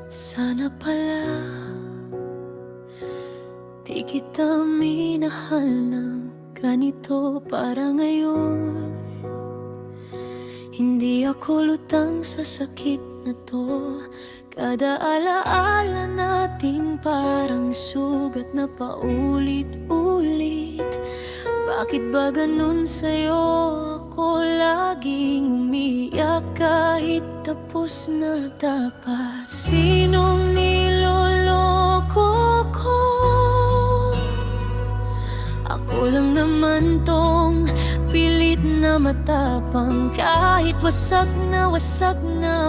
Sana pala di kita minahal ng ganito para ngayon. Hindi ako lutang sa sakit na to. Kada alaala natin parang sugat na paulit-ulit. Bakit ba ganun sa'yo? Ako laging umiyak kahit tapos na dapat. Sinong niloloko ko? Ako lang naman tong pilit na matapang. Kahit wasak na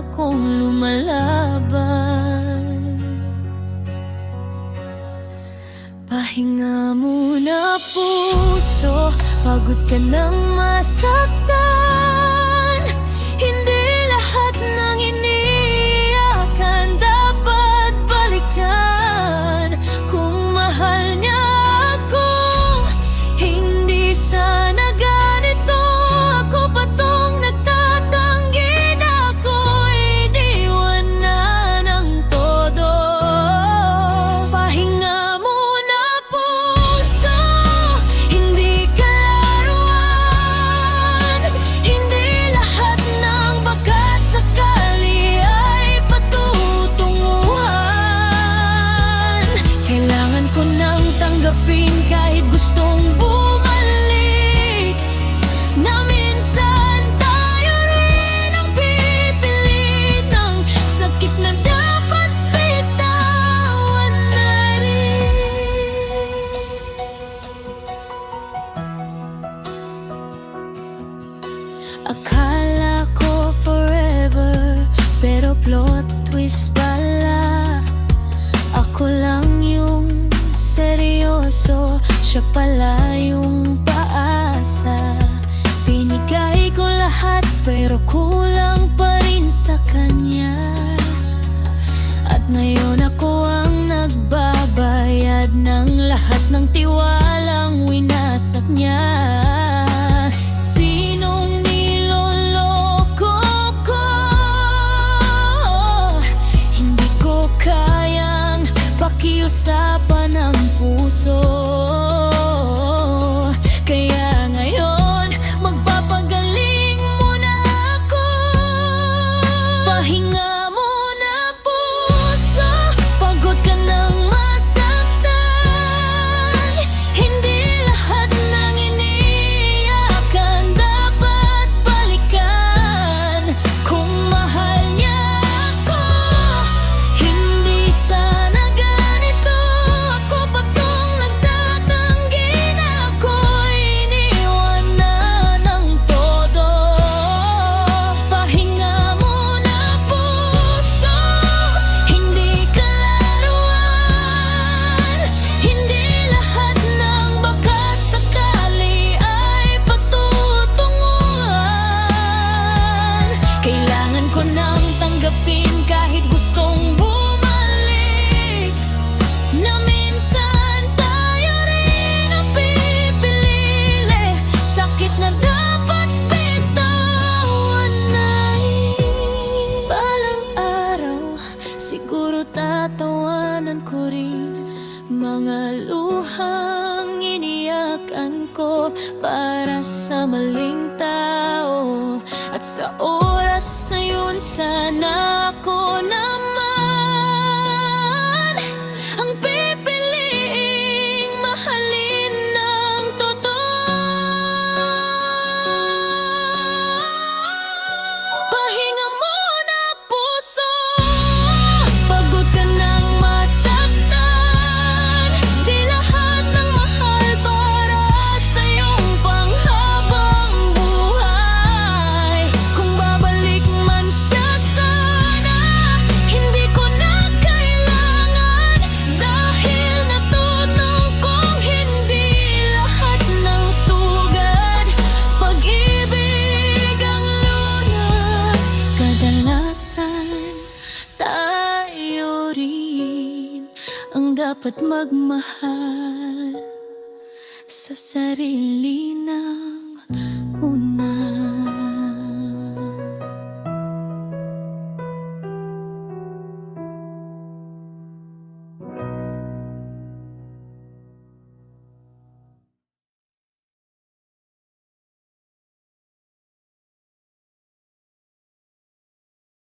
akong lumalaban. Pahinga muna puso, pagod ka nang masaktan. Hindi lahat ng iniyakan dapat balikan. Kung mahal niya ako, hindi sana ganito. Ako pa tong nagtatanggi na ako'y iniwan na ng todo. Pahinga muna puso, hindi ka laruan. Hindi lahat ng baka sakali ay patutunguhan. Kailangan ko nang tanggapin kahit gustong bumalik, na minsan tayo rin ang pipilit ng sakit na dapat bitawan na rin. Akala ko forever, pero plot twist pala. Ako lang yung seryoso, siya pala yung paasa. Binigay ko lahat pero kulang pa rin sa kanya. At ngayon ako ang nagbabayad ng lahat ng tiwalang winasak niya. Sinong niloloko ko? Hindi ko kayang pakiusapan ng puso. Kaya ngayon magpapagaling muna ako. Pahinga muna puso, pagod ka nang masaktan. Hindi lahat ng iniyakan dapat balikan. Kung mahal niya ako, hindi sana ganito. Ako pa tong nagtatanggi na ako'y iniwan na ng todo. Pahinga muna puso, hindi ka laruan. Hindi lahat ng baka sakali ay patutunguhan. Kailangan ko nang tanggapin kahit gustong bumalik, na minsan tayo rin ang pipili. Sakit na dapat bitawan na rin. Balang araw, siguro tatawanan ko rin mga luhang iniyakan ko para sa maling tao. At sa oras na yun, sana ako naman ang pipiliing mahalin ng totoo. Pahinga muna puso, pagod ka nang masaktan. Di lahat ng mahal para sa iyong panghabang buhay. Kung babalik man siya sana, hindi ko na kailangan. Dahil natutunan kong hindi lahat ng sugat pag-ibig ang lunas. Kadalasan tayo rin ang dapat magmahal sa sarili ng una.